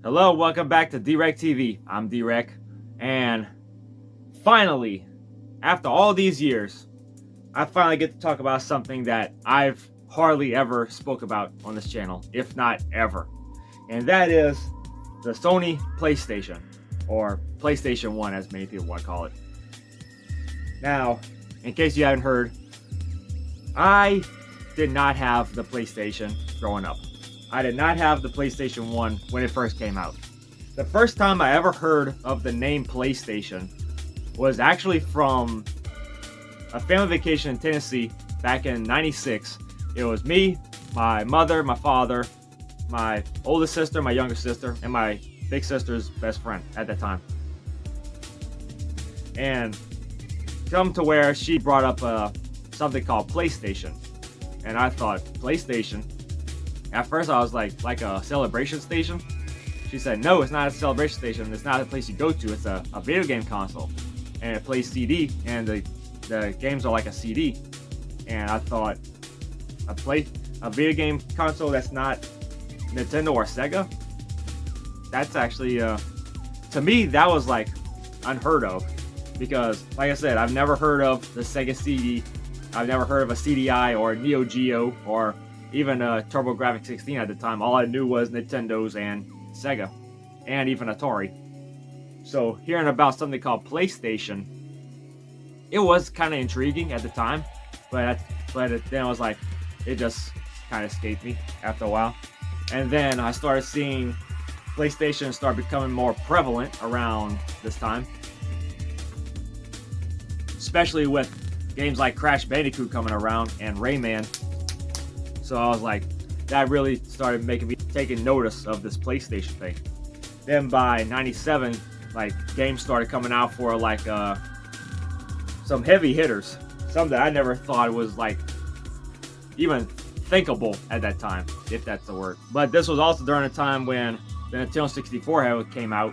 Hello, welcome back to DwreckTV. I'm Dwreck, and finally, after all these years, I finally get to talk about something that I've hardly ever spoke about on this channel, if not ever. And that is the Sony PlayStation, or PlayStation 1 as many people want to call it. Now, in case you haven't heard, I did not have the PlayStation growing up. I did not have the PlayStation 1 when it first came out. The first time I ever heard of the name PlayStation was actually from a family vacation in Tennessee back in '96. It was me, my mother, my father, my oldest sister, my younger sister, and my big sister's best friend at that time. And come to where she brought up something called PlayStation. And I thought, PlayStation? At first I was like a celebration station. She said, no, it's not a celebration station. It's not a place you go to. It's a video game console. And it plays CD, and the games are like a CD. And I thought, a video game console that's not Nintendo or Sega? That's actually, to me, that was like unheard of. Because, like I said, I've never heard of the Sega CD. I've never heard of a CDI or a Neo Geo or even a TurboGrafx 16 at the time. All I knew was Nintendo's and Sega, and even Atari. So hearing about something called PlayStation, it was kind of intriguing at the time, but then I was like, it just kind of escaped me after a while. And then I started seeing PlayStation start becoming more prevalent around this time, especially with games like Crash Bandicoot coming around and Rayman. So I was like, that really started making me taking notice of this PlayStation thing. Then by '97, like games started coming out for like some heavy hitters, some that I never thought was like even thinkable at that time, if that's the word. But this was also during a time when the Nintendo 64 came out,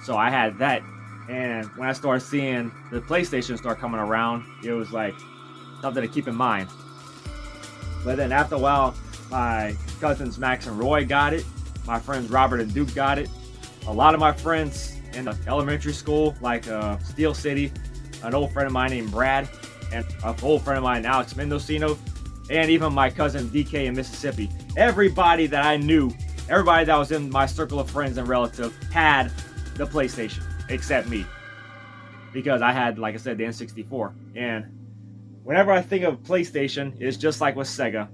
so I had that. And when I started seeing the PlayStation start coming around, it was like something to keep in mind. But then after a while, my cousins Max and Roy got it. My friends Robert and Duke got it. A lot of my friends in the elementary school, like Steel City, an old friend of mine named Brad, and an old friend of mine, Alex Mendocino, and even my cousin DK in Mississippi. Everybody that I knew, everybody that was in my circle of friends and relatives had the PlayStation, except me. Because I had, like I said, the N64. And whenever I think of PlayStation, it's just like with Sega.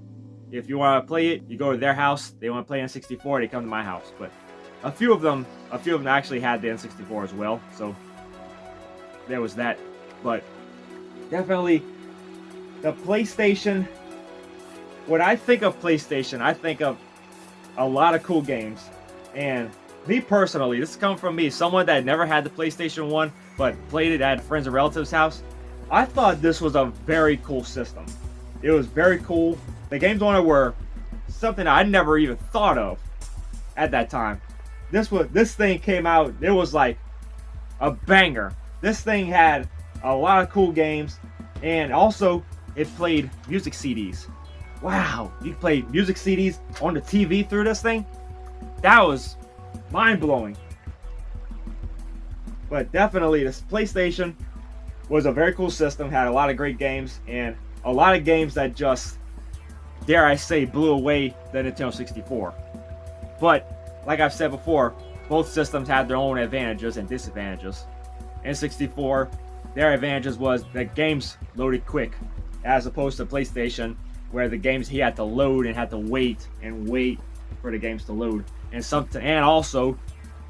If you want to play it, you go to their house. They want to play N64, they come to my house. But a few of them actually had the N64 as well. So there was that. But definitely the PlayStation. When I think of PlayStation, I think of a lot of cool games. And me personally, this comes from me, someone that never had the PlayStation 1, but played it at friends and relatives' house. I thought this was a very cool system. It was very cool. The games on it were something I never even thought of at that time. This thing came out, it was like a banger. This thing had a lot of cool games, and also it played music CDs. Wow, you played music CDs on the TV through this thing? That was mind-blowing. But definitely this PlayStation was a very cool system, had a lot of great games, and a lot of games that just, dare I say, blew away the Nintendo 64. But, like I've said before, both systems had their own advantages and disadvantages. N64, their advantages was that games loaded quick, as opposed to PlayStation, where the games he had to load and had to wait for the games to load. And also,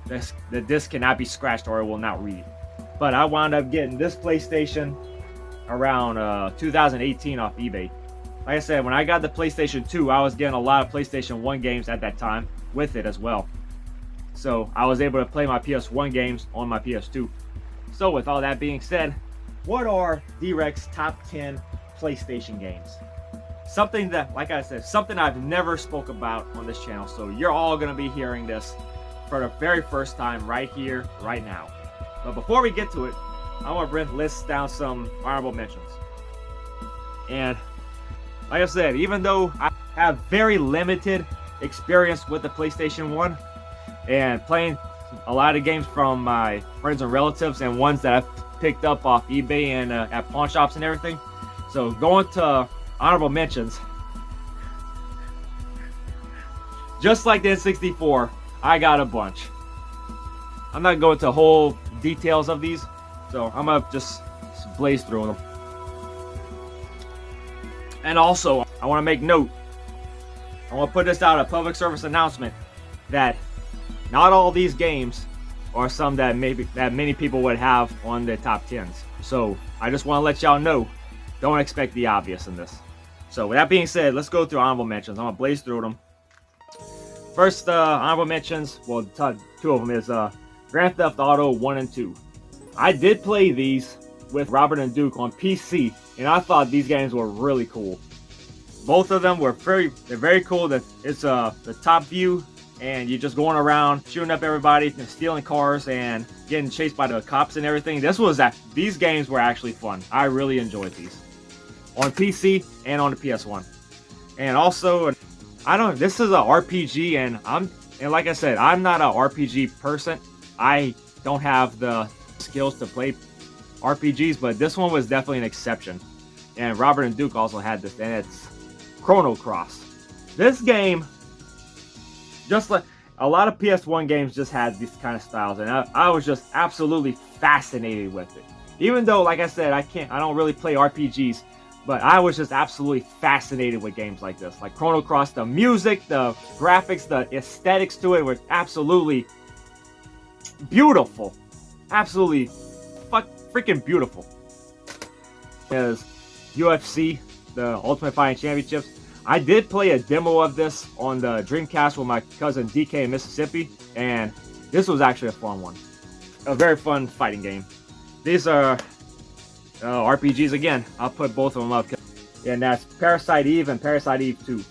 the disc cannot be scratched or it will not read. But I wound up getting this PlayStation around 2018 off eBay. Like I said, when I got the PlayStation 2, I was getting a lot of PlayStation 1 games at that time with it as well. So I was able to play my PS1 games on my PS2. So with all that being said, what are Dwreck's top 10 PlayStation games? Something that, like I said, something I've never spoke about on this channel. So you're all going to be hearing this for the very first time right here, right now. But before we get to it, I want to list down some honorable mentions. And like I said, even though I have very limited experience with the PlayStation 1, and playing a lot of games from my friends and relatives and ones that I've picked up off eBay and at pawn shops and everything. So going to honorable mentions, just like the N64, I got a bunch. I'm not going to whole details of these, so I'm gonna just blaze through them. And also, I want to make note, I want to put this out, a public service announcement, that not all these games are some that many people would have on their top 10s. So I just want to let y'all know, don't expect the obvious in this. So with that being said, let's go through honorable mentions. I'm gonna blaze through them. First, honorable mentions, well, two of them is Grand Theft Auto 1 and 2. I did play these with Robert and Duke on PC, and I thought these games were really cool. Both of them were very cool. That it's the top view, and you're just going around shooting up everybody, and stealing cars, and getting chased by the cops and everything. These games were actually fun. I really enjoyed these on PC and on the PS1. And also, this is a RPG, and like I said, I'm not an RPG person. I don't have the skills to play RPGs, but this one was definitely an exception. And Robert and Duke also had this, and it's Chrono Cross. This game, just like a lot of PS1 games, just had these kind of styles, and I was just absolutely fascinated with it. Even though, like I said, I don't really play RPGs, but I was just absolutely fascinated with games like this. Like Chrono Cross, the music, the graphics, the aesthetics to it were absolutely beautiful. Absolutely freaking beautiful. Is UFC, the Ultimate Fighting Championships. I did play a demo of this on the Dreamcast with my cousin DK in Mississippi, and this was actually a fun one. A very fun fighting game. These are RPGs again. I'll put both of them up. And that's Parasite Eve and Parasite Eve 2.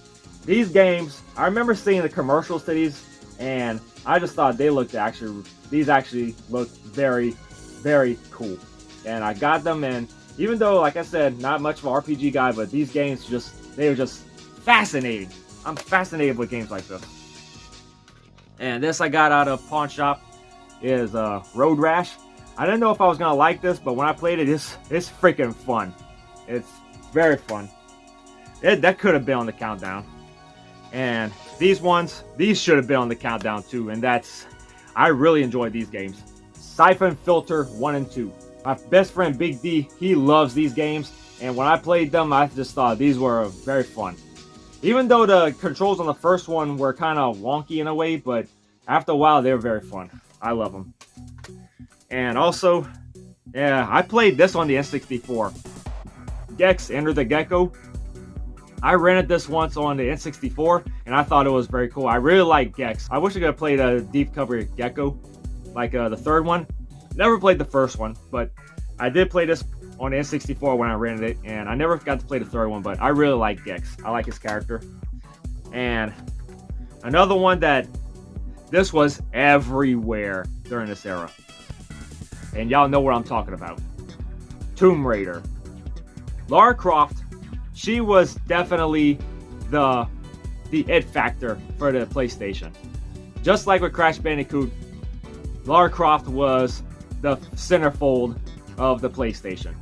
These games, I remember seeing the commercials to these, and I just thought these actually looked very, very cool. And I got them, and even though, like I said, not much of an RPG guy, but these games they were just fascinating. I'm fascinated with games like this. And this I got out of pawn shop is Road Rash. I didn't know if I was gonna like this, but when I played it, it's freaking fun. It's very fun. That could have been on the countdown. And these should have been on the countdown too. And I really enjoyed these games. Siphon Filter 1 and 2. My best friend Big D, he loves these games, and when I played them, I just thought these were very fun. Even though the controls on the first one were kind of wonky in a way, but after a while, they were very fun. I love them. And also, yeah, I played this on the N64. Gex, Enter the Gecko. I rented this once on the N64, and I thought it was very cool. I really like Gex. I wish I could have played a Deep Cover Gecko, like the third one. Never played the first one, but I did play this on the N64 when I rented it, and I never got to play the third one, but I really like Gex. I like his character. And another one this was everywhere during this era. And y'all know what I'm talking about. Tomb Raider. Lara Croft, she was definitely the it factor for the PlayStation. Just like with Crash Bandicoot, Lara Croft was the centerfold of the PlayStation.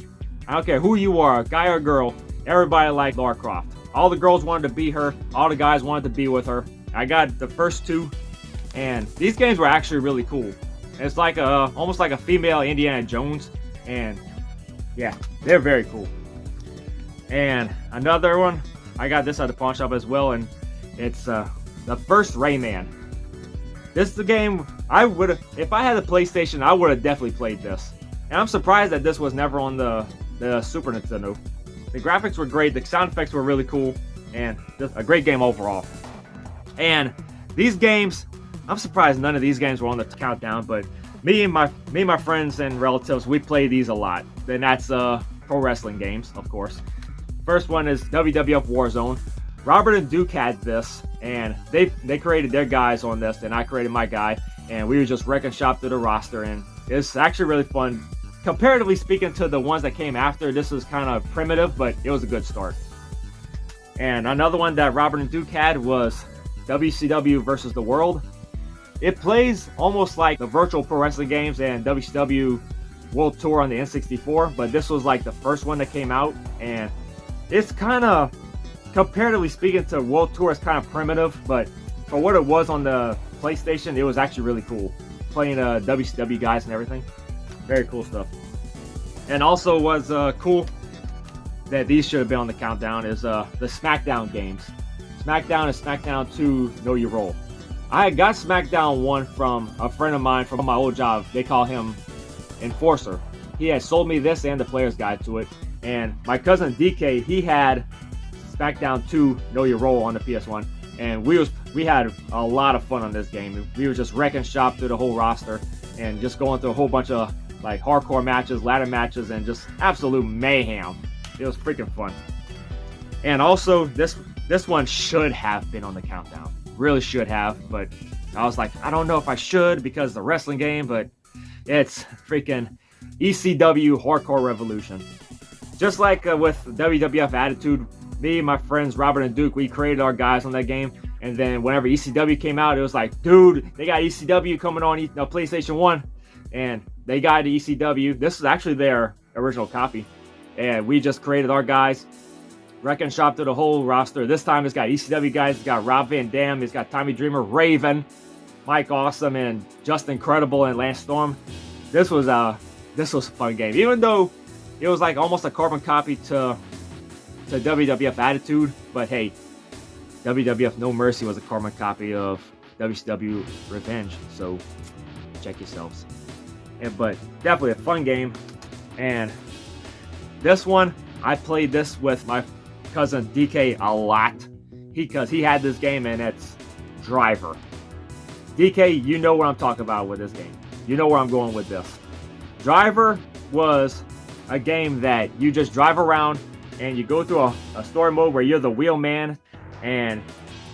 I don't care who you are, guy or girl, everybody liked Lara Croft. All the girls wanted to be her, all the guys wanted to be with her. I got the first two, and these games were actually really cool. It's like almost like a female Indiana Jones, and yeah, they're very cool. And another one, I got this at the pawn shop as well, and it's the first Rayman. This is the game if I had a PlayStation, I would have definitely played this. And I'm surprised that this was never on the Super Nintendo. The graphics were great, the sound effects were really cool, and just a great game overall. And these games, I'm surprised none of these games were on the countdown, but me and my friends and relatives, we play these a lot. Then that's pro wrestling games, of course. First one is WWF Warzone. Robert and Duke had this, and they created their guys on this, and I created my guy, and we were just wrecking shop through the roster, and it's actually really fun. Comparatively speaking to the ones that came after, this is kind of primitive, but it was a good start. And another one that Robert and Duke had was WCW versus the World. It plays almost like the virtual pro wrestling games and WCW World Tour on the N64, but this was like the first one that came out, and it's kind of, comparatively speaking to World Tour, it's kind of primitive, but for what it was on the PlayStation, it was actually really cool. Playing WCW guys and everything. Very cool stuff. And also was cool that these should have been on the countdown is the SmackDown games. SmackDown and SmackDown 2 Know Your Role. I got SmackDown 1 from a friend of mine from my old job. They call him Enforcer. He had sold me this and the player's guide to it. And my cousin DK, he had SmackDown 2 Know Your Role on the PS1. And we had a lot of fun on this game. We were just wrecking shop through the whole roster and just going through a whole bunch of like hardcore matches, ladder matches, and just absolute mayhem. It was freaking fun. And also this one should have been on the countdown. Really should have, but I was like, I don't know if I should because the wrestling game, but it's freaking ECW Hardcore Revolution. Just like with WWF Attitude, me and my friends Robert and Duke, we created our guys on that game, and then whenever ECW came out, it was like, dude, they got ECW coming on PlayStation 1, and they got the ECW. This is actually their original copy, and we just created our guys, wrecking shop through the whole roster. This time it's got ECW guys, it's got Rob Van Dam, it's got Tommy Dreamer, Raven, Mike Awesome, and Just Incredible, and Lance Storm. This was a fun game, even though it was like almost a carbon copy to WWF Attitude, but hey, WWF No Mercy was a carbon copy of WCW Revenge, so check yourselves. But definitely a fun game. And this one, I played this with my cousin DK a lot because he had this game, and it's Driver. DK, you know what I'm talking about with this game. You know where I'm going with this. Driver was a game that you just drive around and you go through a story mode where you're the wheelman, and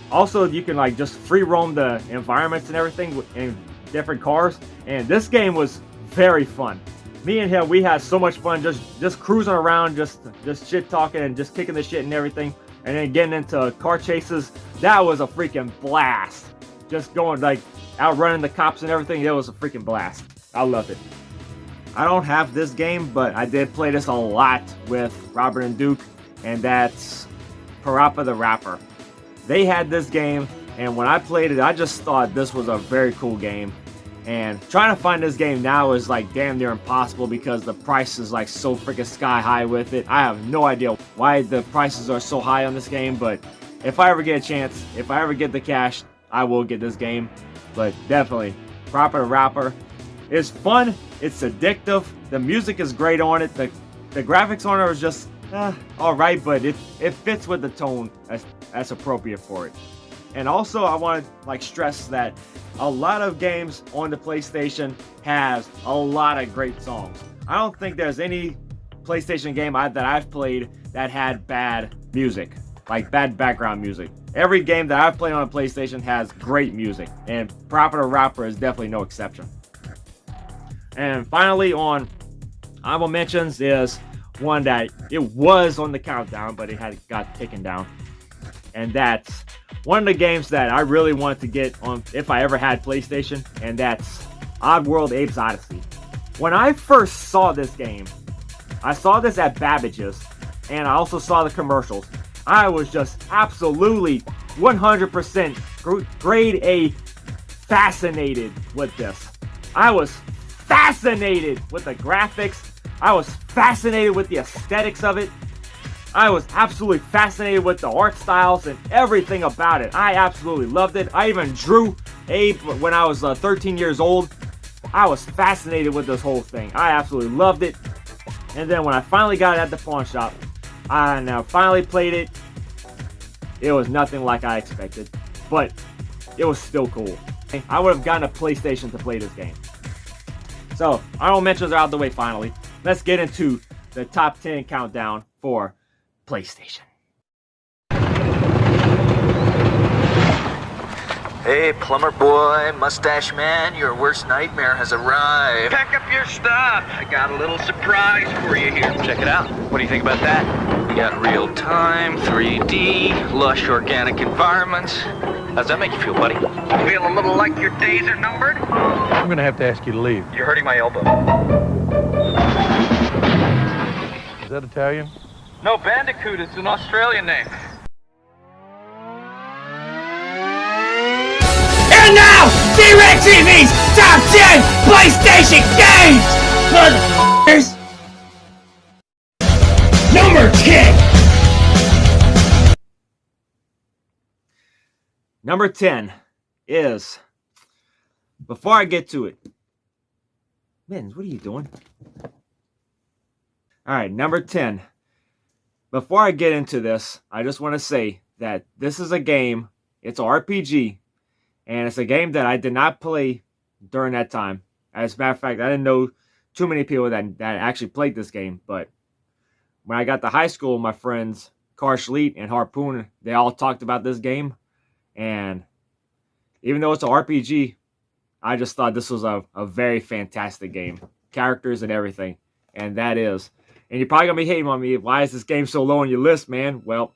also you can like just free roam the environments and everything in different cars. And this game was very fun. Me and him, we had so much fun just cruising around, just shit talking and just kicking the shit and everything, and then getting into car chases. That was a freaking blast. Just going like outrunning the cops and everything. It was a freaking blast. I loved it. I don't have this game, but I did play this a lot with Robert and Duke, and that's Parappa the Rapper. They had this game, and when I played it, I just thought this was a very cool game. And trying to find this game now is like damn near impossible because the price is like so freaking sky high with it. I have no idea why the prices are so high on this game, but if I ever get a chance, if I ever get the cash, I will get this game. But definitely, Parappa the Rapper. It's fun, it's addictive, the music is great on it, the graphics on it are just alright, but it fits with the tone that's appropriate for it. And also I want to like stress that a lot of games on the PlayStation has a lot of great songs. I don't think there's any PlayStation game that I've played that had bad music, like bad background music. Every game that I've played on a PlayStation has great music, and Parappa the Rapper is definitely no exception. And finally, on honorable mentions is one that it was on the countdown, but it got taken down. And that's one of the games that I really wanted to get on if I ever had PlayStation, and that's Oddworld Abe's Odyssey. When I first saw this game, I saw this at Babbage's, and I also saw the commercials. I was just absolutely 100% grade A fascinated with this. I was fascinated with the graphics. I was fascinated with the aesthetics of it. I was absolutely fascinated with the art styles and everything about it. I absolutely loved it. I even drew Abe when I was 13 years old. I was fascinated with this whole thing. I absolutely loved it. And then when I finally got it at the pawn shop, I now finally played it. It was nothing like I expected, but it was still cool. I would have gotten a PlayStation to play this game. So, honorable mentions are out of the way finally. Let's get into the top 10 countdown for PlayStation. Hey, plumber boy, mustache man, your worst nightmare has arrived. Pack up your stuff. I got a little surprise for you here. Check it out. What do you think about that? We got real-time, 3D, lush organic environments. How's that make you feel, buddy? Feel a little like your days are numbered? I'm gonna have to ask you to leave. You're hurting my elbow. Is that Italian? No, Bandicoot. It's an Australian name. And now, DwreckTV's Top 10 PlayStation Games! Motherfuckers! Number 10! Number 10 is, before I get to it, Mittens, what are you doing? Alright, number 10. Before I get into this, I just want to say that this is a game, it's an RPG, and it's a game that I did not play during that time. As a matter of fact, I didn't know too many people that actually played this game, but when I got to high school, my friends Karshleet and Harpoon, they all talked about this game, and even though it's an RPG, I just thought this was a very fantastic game. Characters and everything, and that is. And you're probably going to be hating on me, why is this game so low on your list, man? Well,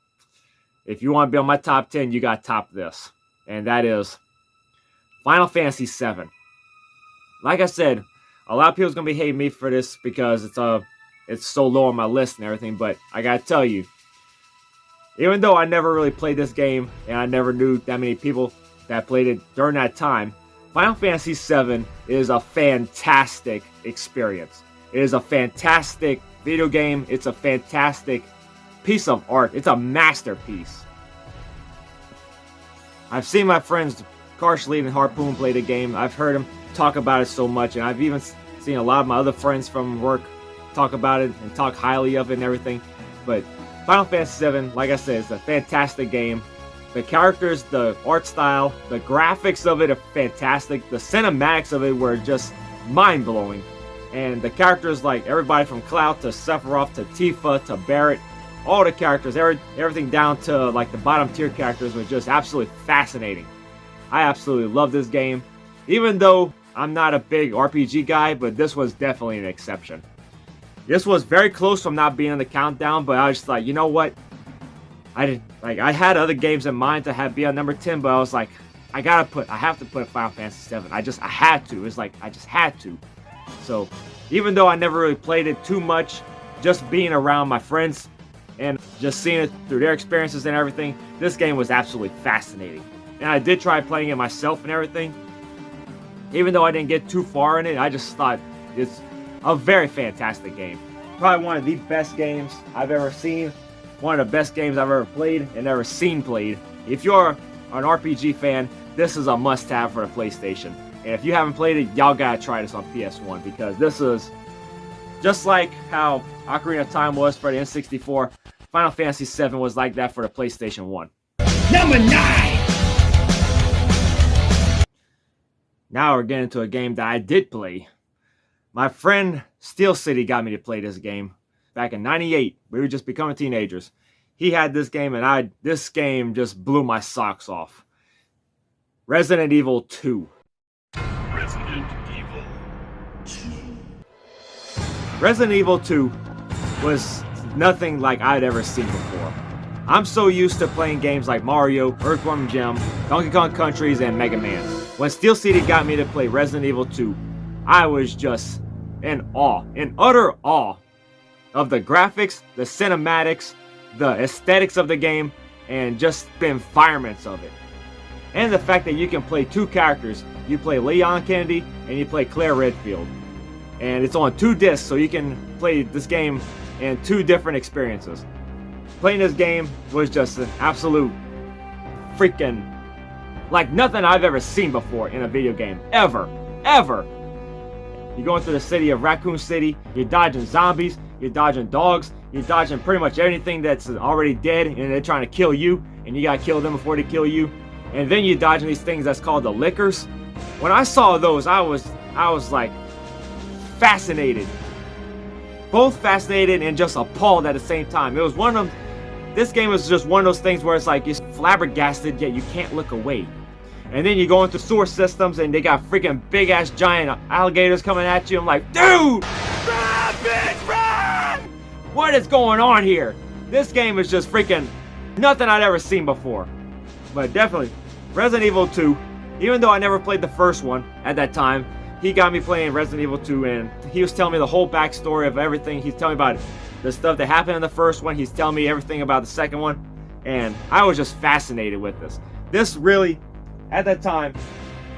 if you want to be on my top 10, you got to top this, and that is Final Fantasy VII. Like I said, a lot of people's gonna be hating me for this because it's so low on my list and everything, but I gotta tell you, even though I never really played this game and I never knew that many people that played it during that time, Final Fantasy VII is a fantastic experience. It is a fantastic video game. It's a fantastic piece of art. It's a masterpiece. I've seen my friends Karshleet and Harpoon play the game. I've heard them talk about it so much, and I've even seen a lot of my other friends from work talk about it and talk highly of it and everything. But Final Fantasy VII, like I said, it's a fantastic game. The characters, the art style, the graphics of it are fantastic. The cinematics of it were just mind-blowing. And the characters, like everybody from Cloud to Sephiroth to Tifa to Barrett, all the characters, everything down to like the bottom tier characters was just absolutely fascinating. I absolutely love this game. Even though I'm not a big RPG guy, but this was definitely an exception. This was very close from not being in the countdown, but I was just like, you know what? I had other games in mind to be on number 10, but I was like, I have to put Final Fantasy VII. I had to. It's like, I just had to. So, even though I never really played it too much, just being around my friends and just seeing it through their experiences and everything, this game was absolutely fascinating. And I did try playing it myself and everything. Even though I didn't get too far in it, I just thought it's a very fantastic game. Probably one of the best games I've ever seen. One of the best games I've ever played and ever seen played. If you're an RPG fan, this is a must-have for the PlayStation. And if you haven't played it, y'all gotta try this on PS1, because this is just like how Ocarina of Time was for the N64. Final Fantasy VII was like that for the PlayStation 1. Number 9! Now we're getting to a game that I did play. My friend Steel City got me to play this game back in '98. We were just becoming teenagers. He had this game, and this game just blew my socks off. Resident Evil 2. Resident Evil 2. Resident Evil 2 was nothing like I'd ever seen before. I'm so used to playing games like Mario, Earthworm Jim, Donkey Kong Countries, and Mega Man. When Steel City got me to play Resident Evil 2, I was just in utter awe of the graphics, the cinematics, the aesthetics of the game, and just the environments of it. And the fact that you can play two characters. You play Leon Kennedy and you play Claire Redfield. And it's on 2 discs, so you can play this game in 2 different experiences. Playing this game was just an absolute freaking, like nothing I've ever seen before in a video game. Ever. You're going through the city of Raccoon City, you're dodging zombies, you're dodging dogs, you're dodging pretty much anything that's already dead and they're trying to kill you, and you gotta kill them before they kill you. And then you're dodging these things that's called the lickers. When I saw those, I was like fascinated. Both fascinated and just appalled at the same time. It was one of them. This game was just one of those things where it's like you're flabbergasted yet you can't look away. And then you go into sewer systems and they got freaking big ass giant alligators coming at you. I'm like, dude! Run, bitch, run! What is going on here? This game is just freaking nothing I'd ever seen before. But definitely, Resident Evil 2, even though I never played the first one at that time, he got me playing Resident Evil 2, and he was telling me the whole backstory of everything. He's telling me about the stuff that happened in the first one. He's telling me everything about the second one, and I was just fascinated with this. This really, at that time,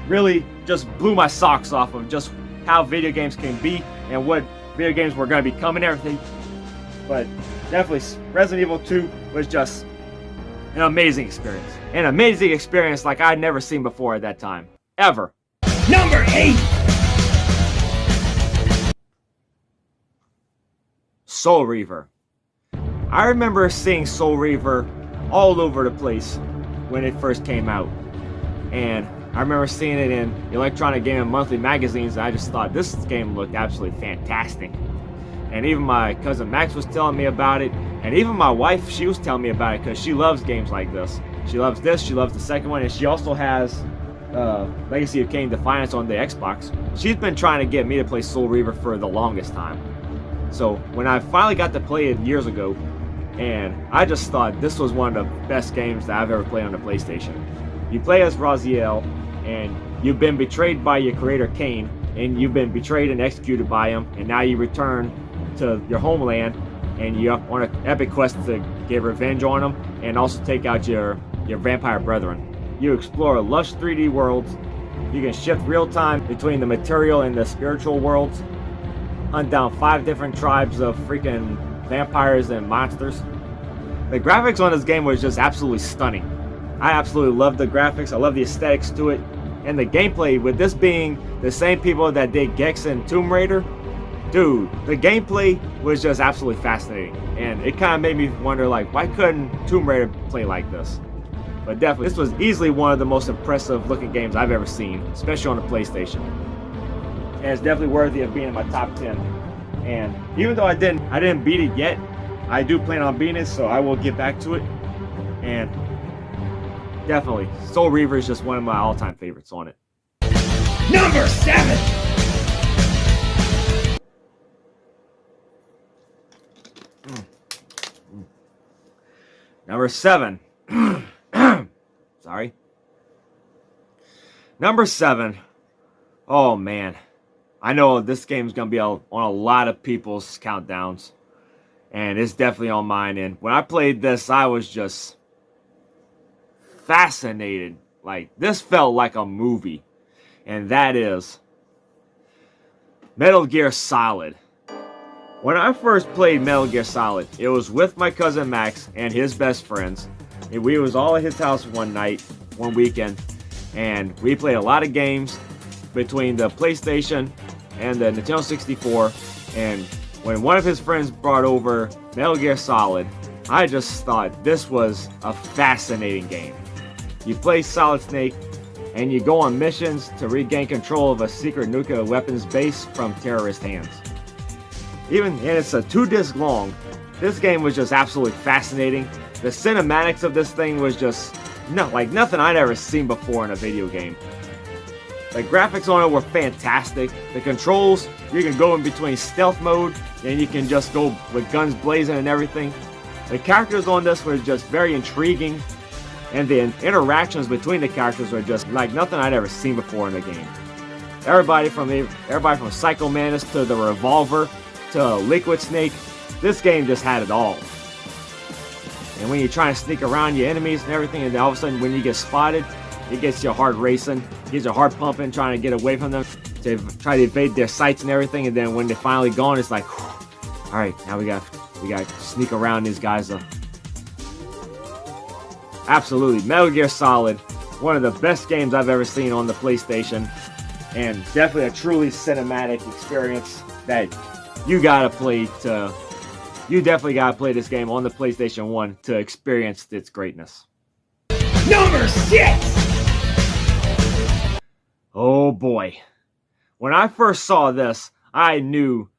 really just blew my socks off of just how video games can be and what video games were going to become and everything. But definitely Resident Evil 2 was just an amazing experience. An amazing experience like I'd never seen before at that time. Ever. Number 8. Soul Reaver. I remember seeing Soul Reaver all over the place when it first came out. And I remember seeing it in Electronic Gaming Monthly magazines, and I just thought this game looked absolutely fantastic. And even my cousin Max was telling me about it, and even my wife, she was telling me about it because she loves games like this. She loves this, she loves the second one, and she also has Legacy of Kain Defiance on the Xbox. She's been trying to get me to play Soul Reaver for the longest time. So when I finally got to play it years ago, and I just thought this was one of the best games that I've ever played on the PlayStation. You play as Raziel, and you've been betrayed by your creator Kain, and you've been betrayed and executed by him, and now you return to your homeland, and you're on an epic quest to get revenge on him, and also take out your vampire brethren. You explore lush 3D worlds. You can shift real time between the material and the spiritual worlds. Hunt down 5 different tribes of freaking vampires and monsters. The graphics on this game was just absolutely stunning. I absolutely love the graphics. I love the aesthetics to it. And the gameplay, with this being the same people that did Gex and Tomb Raider, dude, the gameplay was just absolutely fascinating. And it kind of made me wonder, like, why couldn't Tomb Raider play like this? But definitely, this was easily one of the most impressive looking games I've ever seen, especially on the PlayStation. And it's definitely worthy of being in my top 10. And even though I didn't beat it yet, I do plan on beating it, so I will get back to it. And definitely, Soul Reaver is just one of my all-time favorites on it. Number 7. Number 7. Sorry. Number 7. Oh man, I know this game's gonna be on a lot of people's countdowns, and it's definitely on mine. And when I played this, I was just fascinated. Like, this felt like a movie, and that is Metal Gear Solid. When I first played Metal Gear Solid, it was with my cousin Max and his best friends. And we was all at his house one weekend, and we played a lot of games between the PlayStation and the Nintendo 64. And when one of his friends brought over Metal Gear Solid, I just thought this was a fascinating game. You play Solid Snake, and you go on missions to regain control of a secret nuclear weapons base from terrorist hands. And it's a 2-disc long. This game was just absolutely fascinating. The cinematics of this thing was just like nothing I'd ever seen before in a video game. The graphics on it were fantastic. The controls, you can go in between stealth mode, and you can just go with guns blazing and everything. The characters on this were just very intriguing, and the interactions between the characters were just like nothing I'd ever seen before in the game. Everybody from Psycho Mantis to the Revolver to Liquid Snake, this game just had it all. And when you're trying to sneak around your enemies and everything, and then all of a sudden when you get spotted, it gets your heart racing, gets your heart pumping, trying to get away from them, to try to evade their sights and everything. And then when they're finally gone, it's like, all right, now we got to sneak around these guys. Absolutely, Metal Gear Solid, one of the best games I've ever seen on the PlayStation, and definitely a truly cinematic experience that you definitely gotta play this game on the PlayStation 1 to experience its greatness. Number 6. Oh boy. When I first saw this, I knew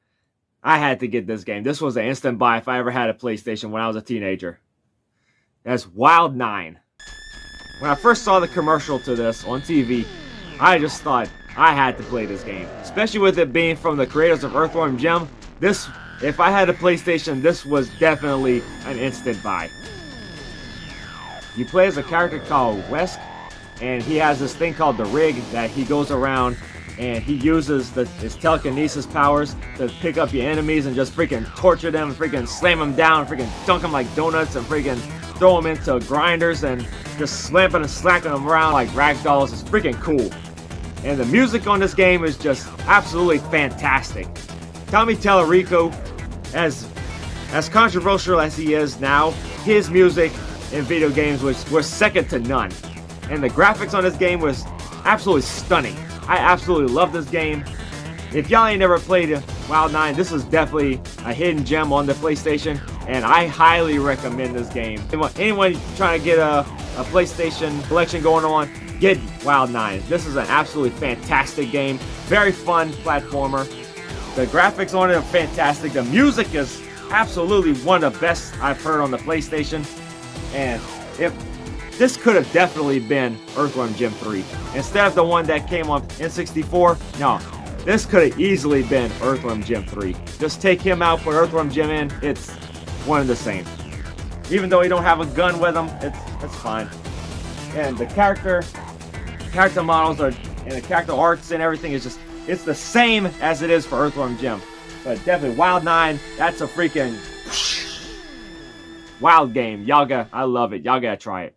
I had to get this game. This was an instant buy if I ever had a PlayStation when I was a teenager. That's Wild 9. When I first saw the commercial to this on TV, I just thought I had to play this game. Especially with it being from the creators of Earthworm Jim. If I had a PlayStation, this was definitely an instant buy. You play as a character called Wesk, and he has this thing called the rig that he goes around and he uses his telekinesis powers to pick up your enemies and just freaking torture them, freaking slam them down, freaking dunk them like donuts, and freaking throw them into grinders and just slapping and slacking them around like ragdolls. It's freaking cool. And the music on this game is just absolutely fantastic. Tommy Tallarico, as controversial as he is now, his music in video games was second to none. And the graphics on this game was absolutely stunning. I absolutely love this game. If y'all ain't never played Wild 9, this is definitely a hidden gem on the PlayStation, and I highly recommend this game. Anyone trying to get a PlayStation collection going on, get Wild 9. This is an absolutely fantastic game. Very fun platformer. The graphics on it are fantastic. The music is absolutely one of the best I've heard on the PlayStation. And if this could have definitely been Earthworm Jim 3. Instead of the one that came on N64, no. This could have easily been Earthworm Jim 3. Just take him out, put Earthworm Jim in, it's one and the same. Even though he don't have a gun with him, it's fine. And the character models and the character arts and everything is just, it's the same as it is for Earthworm Jim. But definitely Wild 9, that's a freaking wild game. I love it. Y'all gotta try it.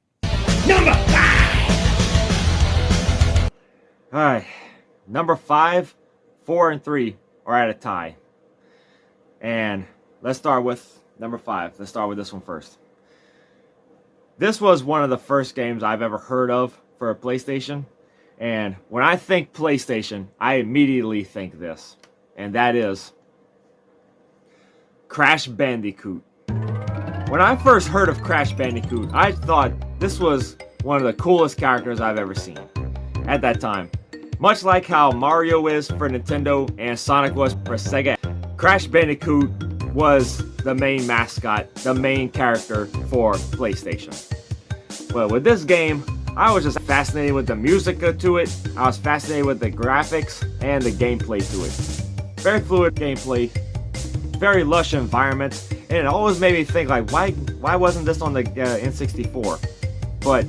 Number 5! Alright, number 5, 4, and 3 are at a tie. And let's start with number 5. Let's start with this one first. This was one of the first games I've ever heard of for a PlayStation. And when I think PlayStation, I immediately think this. And that is Crash Bandicoot. When I first heard of Crash Bandicoot, I thought this was one of the coolest characters I've ever seen at that time. Much like how Mario is for Nintendo and Sonic was for Sega, Crash Bandicoot was the main mascot, the main character for PlayStation. But with this game, I was just fascinated with the music to it, I was fascinated with the graphics and the gameplay to it. Very fluid gameplay, very lush environments, and it always made me think like, why wasn't this on the N64? But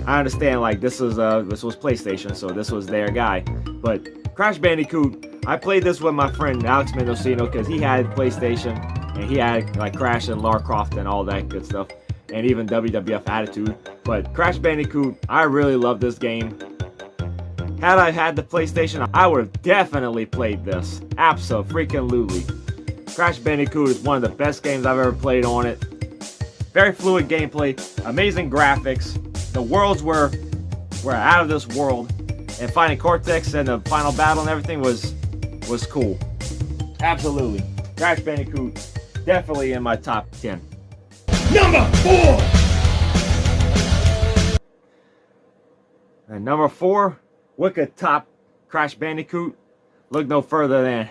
I understand like this was PlayStation, so this was their guy. But Crash Bandicoot, I played this with my friend Alex Mendocino because he had PlayStation and he had like Crash and Lara Croft and all that good stuff, and even WWF Attitude. But Crash Bandicoot, I really love this game. Had I had the PlayStation, I would have definitely played this. Abso-freaking-lutely. Crash Bandicoot is one of the best games I've ever played on it. Very fluid gameplay, amazing graphics. The worlds were out of this world, and fighting Cortex and the final battle and everything was cool. Absolutely. Crash Bandicoot, definitely in my top 10. Number 4! And number 4, what could top Crash Bandicoot? Look no further than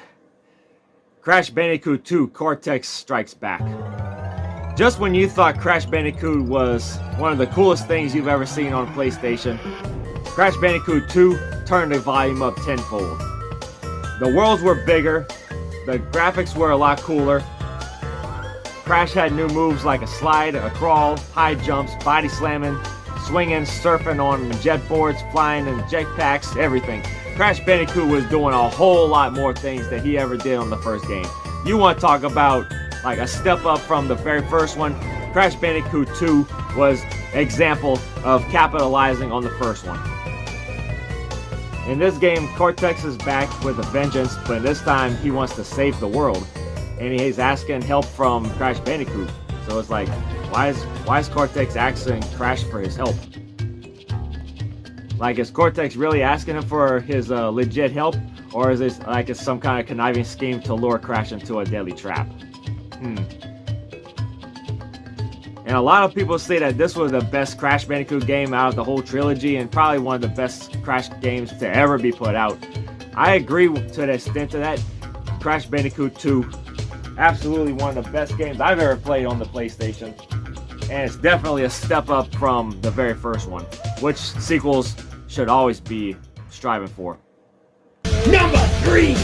Crash Bandicoot 2 Cortex Strikes Back. Just when you thought Crash Bandicoot was one of the coolest things you've ever seen on PlayStation, Crash Bandicoot 2 turned the volume up tenfold. The worlds were bigger, the graphics were a lot cooler. Crash had new moves like a slide, a crawl, high jumps, body slamming, swinging, surfing on jet boards, flying in jetpacks, everything. Crash Bandicoot was doing a whole lot more things than he ever did on the first game. You want to talk about like a step up from the very first one? Crash Bandicoot 2 was an example of capitalizing on the first one. In this game, Cortex is back with a vengeance, but this time he wants to save the world. And he's asking help from Crash Bandicoot. So it's like, why is Cortex asking Crash for his help? Like, is Cortex really asking him for his legit help? Or is this like it's some kind of conniving scheme to lure Crash into a deadly trap? And a lot of people say that this was the best Crash Bandicoot game out of the whole trilogy, and probably one of the best Crash games to ever be put out. I agree to the extent of that. Crash Bandicoot 2, absolutely one of the best games I've ever played on the PlayStation. And it's definitely a step up from the very first one, which sequels should always be striving for. Number 3!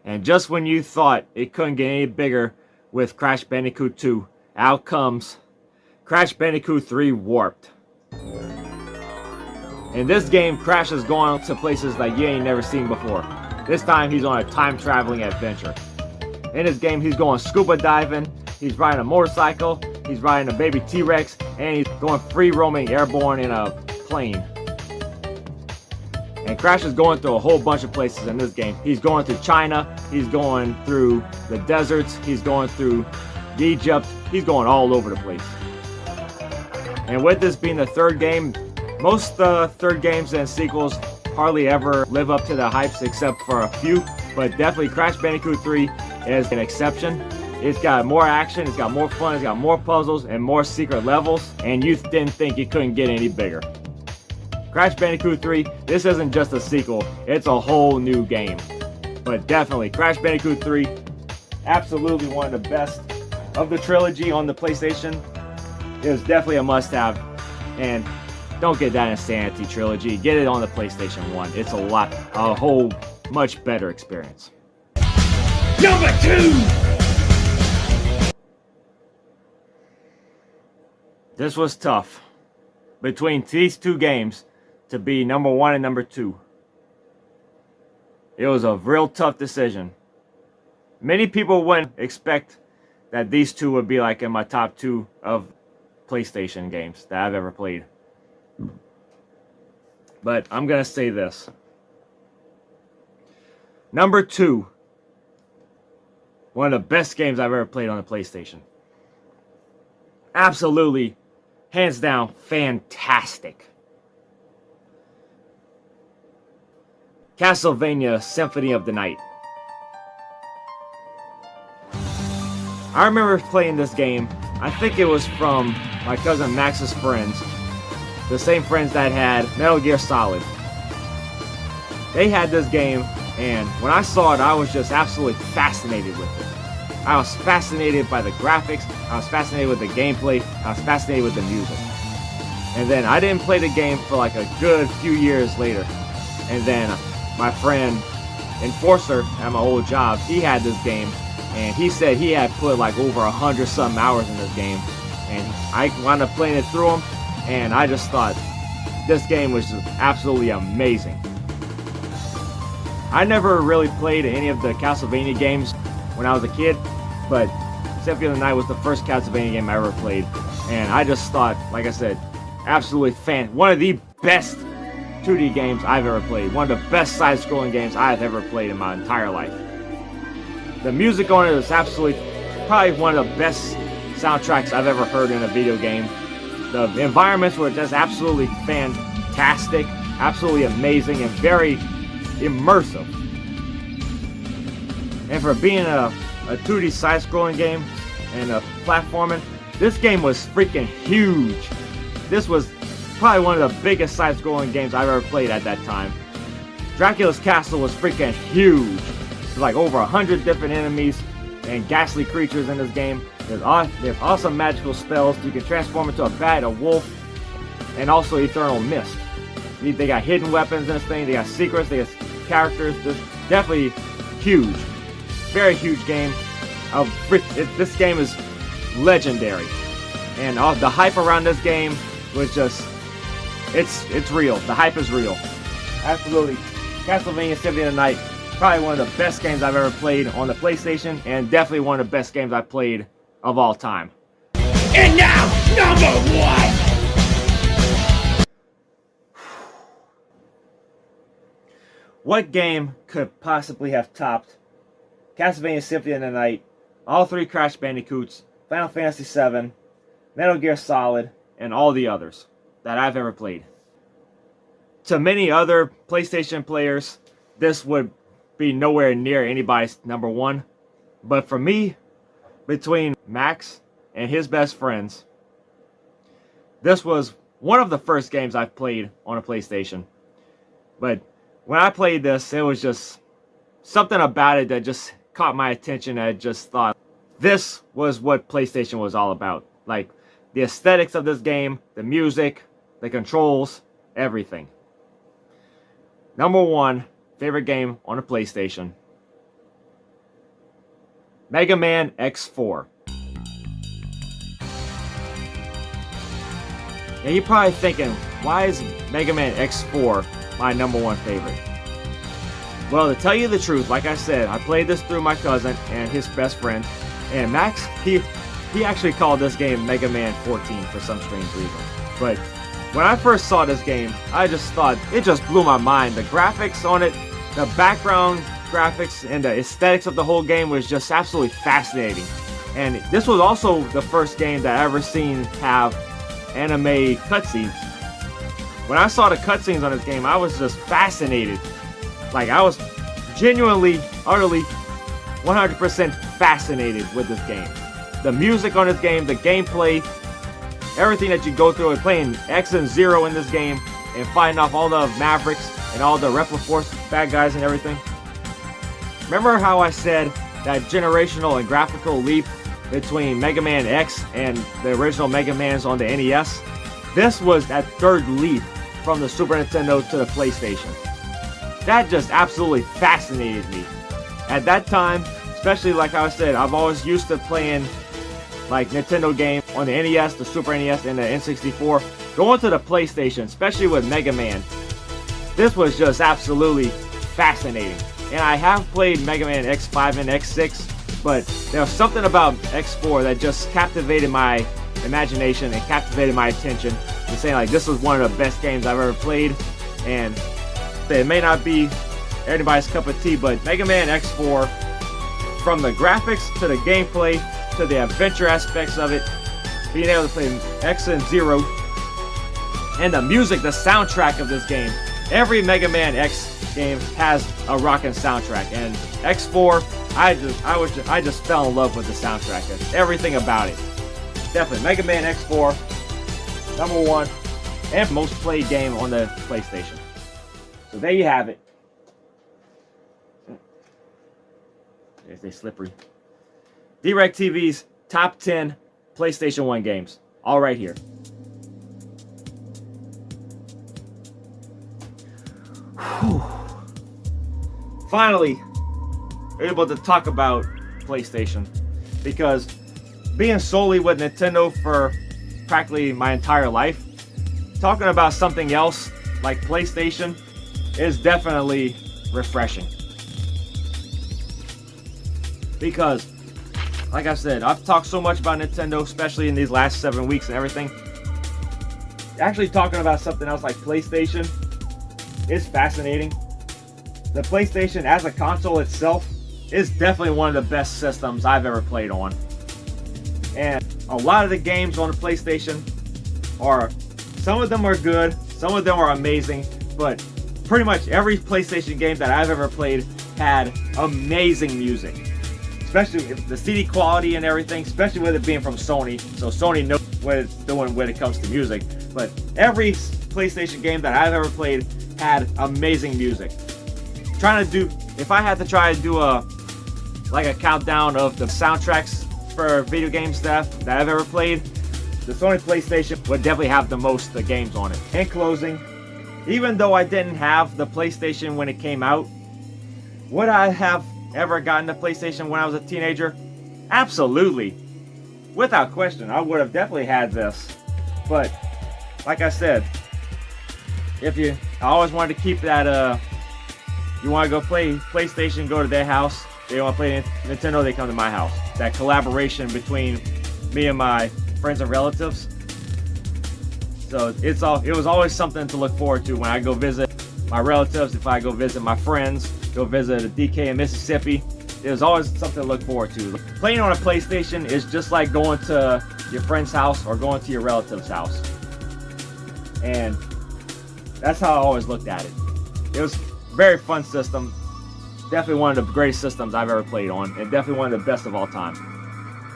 And just when you thought it couldn't get any bigger with Crash Bandicoot 2, out comes Crash Bandicoot 3 Warped. In this game, Crash is going to places like you ain't never seen before. This time, he's on a time-traveling adventure. In this game, he's going scuba diving, he's riding a motorcycle, he's riding a baby T-Rex, and he's going free roaming airborne in a plane. And Crash is going through a whole bunch of places in this game. He's going through China, he's going through the deserts, he's going through Egypt, he's going all over the place. And with this being the third game, most third games and sequels hardly ever live up to the hypes except for a few, but definitely Crash Bandicoot 3 is an exception. It's got more action, it's got more fun, it's got more puzzles and more secret levels, and you didn't think it couldn't get any bigger. Crash Bandicoot 3, this isn't just a sequel, it's a whole new game. But definitely, Crash Bandicoot 3, absolutely one of the best of the trilogy on the PlayStation. It was definitely a must-have, and don't get that Insanity trilogy, get it on the PlayStation 1. It's a whole much better experience. Number 2! This was tough. Between these two games, to be number 1 and number 2. It was a real tough decision. Many people wouldn't expect that these two would be like in my top 2 of PlayStation games that I've ever played. But I'm gonna say this. Number 2. One of the best games I've ever played on the PlayStation. Absolutely, hands down, fantastic. Castlevania Symphony of the Night. I remember playing this game. I think it was from my cousin Max's friends. The same friends that had Metal Gear Solid. They had this game, and when I saw it, I was just absolutely fascinated with it. I was fascinated by the graphics, I was fascinated with the gameplay, I was fascinated with the music. And then I didn't play the game for like a good few years later. And then my friend Enforcer at my old job, he had this game, and he said he had put like over 100-something hours in this game. And I wound up playing it through him, and I just thought this game was just absolutely amazing. I never really played any of the Castlevania games when I was a kid, but Symphony of the Night was the first Castlevania game I ever played, and I just thought, like I said, absolutely one of the best 2D games I've ever played, one of the best side-scrolling games I've ever played in my entire life. The music on it is absolutely, probably one of the best soundtracks I've ever heard in a video game. The environments were just absolutely fantastic, absolutely amazing, and very immersive. And for being a 2D side-scrolling game and a platforming, this game was freaking huge. This was probably one of the biggest side-scrolling games I've ever played at that time. Dracula's Castle was freaking huge. There's like over 100 different enemies and ghastly creatures in this game. There's awesome magical spells. You can transform into a bat, a wolf, and also Eternal Mist. They got hidden weapons in this thing. They got secrets. They got characters. This definitely huge. Very huge game. This game is legendary. And the hype around this game was just, it's real. The hype is real. Absolutely. Castlevania Symphony of the Night, probably one of the best games I've ever played on the PlayStation, and definitely one of the best games I've played of all time. And now, number 1! What game could possibly have topped Castlevania Symphony of the Night, all 3 Crash Bandicoots, Final Fantasy VII, Metal Gear Solid, and all the others that I've ever played? To many other PlayStation players, this would be nowhere near anybody's number 1. But for me, between Max and his best friends, this was one of the first games I've played on a PlayStation. But when I played this, it was just something about it that just caught my attention. I just thought this was what PlayStation was all about. Like the aesthetics of this game, the music, the controls, everything. Number 1 favorite game on a PlayStation: Mega Man X4. And you're probably thinking, why is Mega Man X4 my #1 favorite? Well, to tell you the truth, like I said, I played this through my cousin and his best friend. And Max, he actually called this game Mega Man 14 for some strange reason. But when I first saw this game, I just thought, it just blew my mind. The graphics on it, the background graphics, and the aesthetics of the whole game was just absolutely fascinating. And this was also the first game that I ever seen have anime cutscenes. When I saw the cutscenes on this game, I was just fascinated. Like, I was genuinely, utterly, 100% fascinated with this game. The music on this game, the gameplay, everything that you go through, and playing X and Zero in this game, and fighting off all the Mavericks and all the Repliforce bad guys and everything. Remember how I said that generational and graphical leap between Mega Man X and the original Mega Mans on the NES? This was that third leap from the Super Nintendo to the PlayStation. That just absolutely fascinated me. At that time, especially like I said, I've always used to playing like Nintendo games on the NES, the Super NES, and the N64. Going to the PlayStation, especially with Mega Man, this was just absolutely fascinating. And I have played Mega Man X5 and X6, but there was something about X4 that just captivated my imagination and captivated my attention. And saying like, this was one of the best games I've ever played. And it may not be everybody's cup of tea, but Mega Man X4, from the graphics to the gameplay to the adventure aspects of it, being able to play X and Zero, and the music, the soundtrack of this game. Every Mega Man X game has a rockin' soundtrack, and X4, I just fell in love with the soundtrack and everything about it. Definitely Mega Man X4, #1 and most played game on the PlayStation. So there you have it. They're slippery. DwreckTV's top 10 PlayStation 1 games. All right here. Whew. Finally, we're able to talk about PlayStation. Because being solely with Nintendo for practically my entire life, talking about something else like PlayStation is definitely refreshing. Because, like I said, I've talked so much about Nintendo, especially in these last 7 weeks and everything. Actually talking about something else like PlayStation is fascinating. The PlayStation as a console itself is definitely one of the best systems I've ever played on. And a lot of the games on the PlayStation are, some of them are good, some of them are amazing, but pretty much every PlayStation game that I've ever played had amazing music. Especially if the CD quality and everything, especially with it being from Sony. So Sony knows what it's doing when it comes to music. But every PlayStation game that I've ever played had amazing music. If I had to try to do a countdown of the soundtracks for video game stuff that I've ever played, the Sony PlayStation would definitely have the most games on it. In closing, even though I didn't have the PlayStation when it came out, would I have ever gotten a PlayStation when I was a teenager? Absolutely. Without question, I would have definitely had this. But, like I said, I always wanted to keep that, you want to go play PlayStation, go to their house. They want to play Nintendo, they come to my house. That collaboration between me and my friends and relatives. So it was always something to look forward to when I go visit my relatives, if I go visit my friends, go visit a DK in Mississippi. There's always something to look forward to. Playing on a PlayStation is just like going to your friend's house or going to your relative's house. And that's how I always looked at it. It was a very fun system. Definitely one of the greatest systems I've ever played on, and definitely one of the best of all time.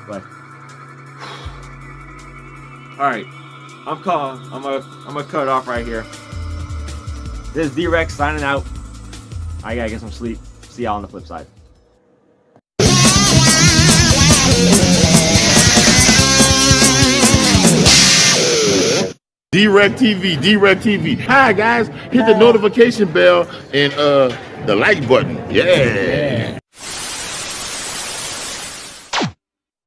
But all right, I'm gonna cut it off right here. This is Dwreck signing out. I gotta get some sleep. See y'all on the flip side. DwreckTV. Hi guys, hit the notification bell and the like button. Yeah.